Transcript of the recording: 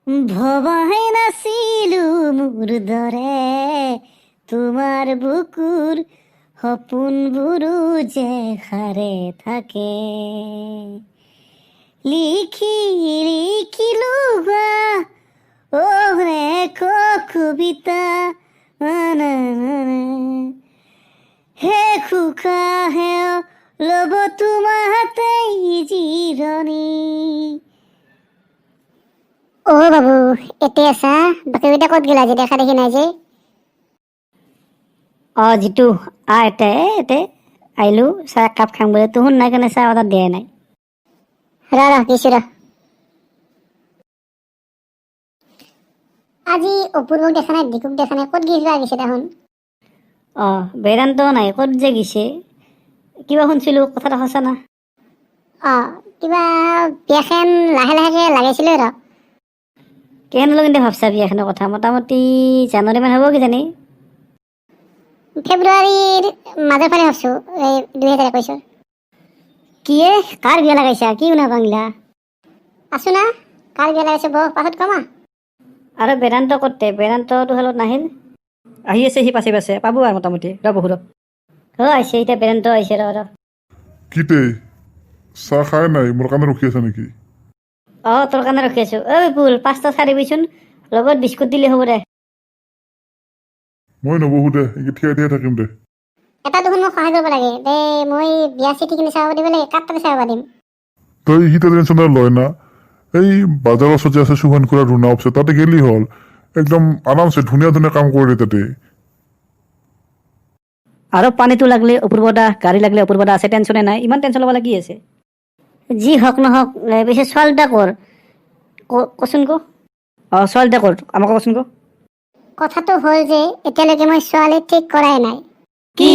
ভবাই নাছিলো মোৰ দৰে তোমাৰ বুকুৰ সপোনবোৰো যে সাৰে থাকে লিখি লিখিলো এক কবিতা হে খুখাহে ল'ব তোমাৰ হাতেই জিৰণি। অ বাবু এতে আছা? বাকীকেইটা ক'ত গেলা যে দেখা দেখি নাই যে? জিতু এতে আহিলো চাহ একাপ খাম বুলি তোৰ নাই কাৰণে চাহ অৰ্ডাৰ দিয়াই নাই। দিছো আজি অপূৰ্বক দেখা নাই, ডিকুক দেখা নাই, ক'ত গিছে দেখোন। বেদান্ত নাই, ক'ত যে গিছে কিবা শুনছিলো, কথাটা সঁচা না? কিবা বিয়াখন লাহে লাহেকে লাগাইছিলে ৰ। কেন কিন্তু ভাবছা বিয়াখনৰ কথা? মোটামুটি জানুৱাৰী মান হ'ব কিজানি। ফেব্ৰুৱাৰীৰ মাজৰ ফালে ভাবছো, এই 2021। কিয়ে কাৰ বিয়া লাগাইছা? কি শুনা বাংলা আছো না, কাৰ বিয়া লাগাইছে বহ পাছত কমা। আৰু বেদান্ত ক'তে? বেদান্তটো হলত নাহিল। আহি আছে সি পাছে পাছে পাব আৰু মোটামুটি ৰ বহু আহিছে এতিয়া বেদান্ত আহিছে ৰ। কিতে চাহ খাই নাই? মোৰ কাৰণে ৰখি আছে নেকি? তোৰ কাৰণে ৰখি আছো। বুল 5টা চাহ দিবিচোন, লগত বিস্কুট দিলে হ'ব দে। মই নবহো দে, থিয়াই থিয়াই থাকিম দে। এটা দেখোন মোক সহায় কৰিব লাগে দে, মই বিয়া চিঠিখিনি চাব দিব লাগে, কাক তাতে চাব দিম। তই সিটা টেনশ্যন লয় না। এই বাজাৰৰ ওচৰত যে আছে সুভান খুৰা ৰুণা অফিচত, তাতে গেলি হ'ল। একদম আৰামছে ধুনীয়া ধুনীয়া কাম কৰি তাতে। আৰু পানীটো লাগলে অপূৰ্বদা, গাড়ী লাগলে অপূৰ্বদা আছে, টেনশ্যনে নাই। ইমান টেনশ্যন ল'ব কি আছে? যি হওক নহওক পিছে ছোৱালীটা কৰ কচোন ক। ছোৱালীটা কৰ আমাক কচোন ক। কথাটো হ'ল যে এতিয়ালৈকে মই ছোৱালী ঠিক কৰাই নাই। কি?